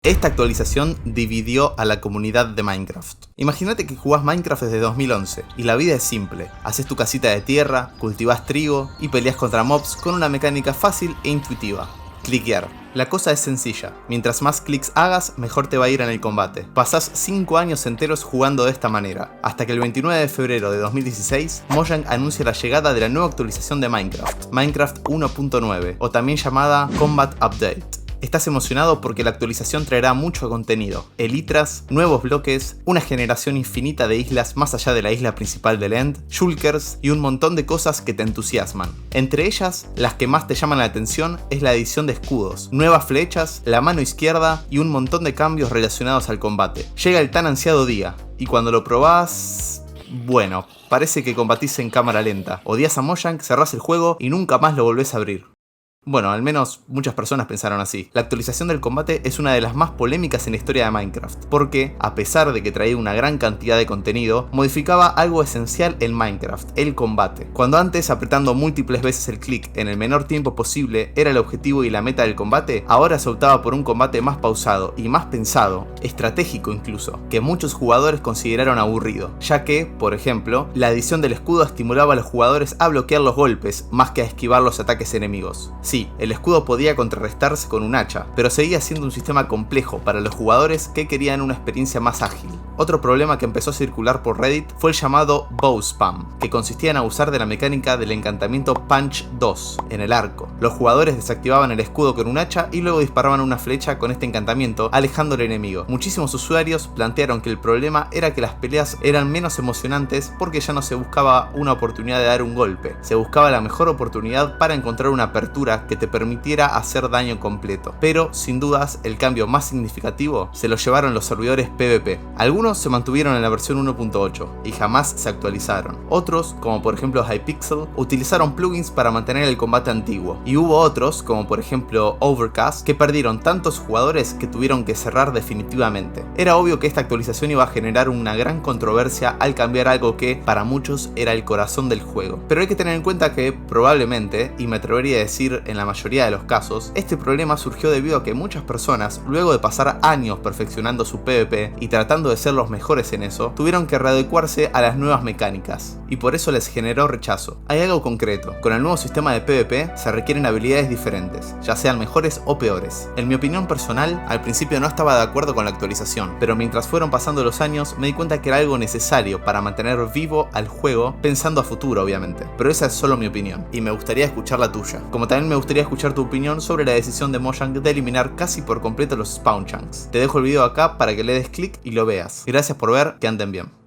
Esta actualización dividió a la comunidad de Minecraft. Imagínate que jugás Minecraft desde 2011 y la vida es simple. Haces tu casita de tierra, cultivás trigo y peleas contra mobs con una mecánica fácil e intuitiva. Cliquear. La cosa es sencilla. Mientras más clics hagas, mejor te va a ir en el combate. Pasás 5 años enteros jugando de esta manera, hasta que el 29 de febrero de 2016, Mojang anuncia la llegada de la nueva actualización de Minecraft, Minecraft 1.9, o también llamada Combat Update. Estás emocionado porque la actualización traerá mucho contenido, elitras, nuevos bloques, una generación infinita de islas más allá de la isla principal del End, shulkers y un montón de cosas que te entusiasman. Entre ellas, las que más te llaman la atención es la edición de escudos, nuevas flechas, la mano izquierda y un montón de cambios relacionados al combate. Llega el tan ansiado día, y cuando lo probás... bueno, parece que combatís en cámara lenta. Odias a Mojang, cerrás el juego y nunca más lo volvés a abrir. Bueno, al menos muchas personas pensaron así. La actualización del combate es una de las más polémicas en la historia de Minecraft, porque, a pesar de que traía una gran cantidad de contenido, modificaba algo esencial en Minecraft, el combate. Cuando antes apretando múltiples veces el clic en el menor tiempo posible era el objetivo y la meta del combate, ahora se optaba por un combate más pausado y más pensado, estratégico incluso, que muchos jugadores consideraron aburrido, ya que, por ejemplo, la adición del escudo estimulaba a los jugadores a bloquear los golpes, más que a esquivar los ataques enemigos. Sí, el escudo podía contrarrestarse con un hacha, pero seguía siendo un sistema complejo para los jugadores que querían una experiencia más ágil. Otro problema que empezó a circular por Reddit fue el llamado bow spam, que consistía en abusar de la mecánica del encantamiento Punch 2 en el arco. Los jugadores desactivaban el escudo con un hacha y luego disparaban una flecha con este encantamiento, alejando al enemigo. Muchísimos usuarios plantearon que el problema era que las peleas eran menos emocionantes porque ya no se buscaba una oportunidad de dar un golpe, se buscaba la mejor oportunidad para encontrar una apertura que te permitiera hacer daño completo. Pero, sin dudas, el cambio más significativo se lo llevaron los servidores PvP. Algunos se mantuvieron en la versión 1.8 y jamás se actualizaron. Otros, como por ejemplo Hypixel, utilizaron plugins para mantener el combate antiguo. Y hubo otros, como por ejemplo Overcast, que perdieron tantos jugadores que tuvieron que cerrar definitivamente. Era obvio que esta actualización iba a generar una gran controversia al cambiar algo que, para muchos, era el corazón del juego. Pero hay que tener en cuenta que, probablemente, y me atrevería a decir en la mayoría de los casos, este problema surgió debido a que muchas personas, luego de pasar años perfeccionando su PvP y tratando de ser los mejores en eso, tuvieron que readecuarse a las nuevas mecánicas, y por eso les generó rechazo. Hay algo concreto: con el nuevo sistema de PvP se requieren habilidades diferentes, ya sean mejores o peores. En mi opinión personal, al principio no estaba de acuerdo con la actualización, pero mientras fueron pasando los años me di cuenta que era algo necesario para mantener vivo al juego, pensando a futuro obviamente. Pero esa es solo mi opinión, y me gustaría escuchar la tuya. Como también me gustaría escuchar tu opinión sobre la decisión de Mojang de eliminar casi por completo los spawn chunks. Te dejo el video acá para que le des clic y lo veas. Gracias por ver, que anden bien.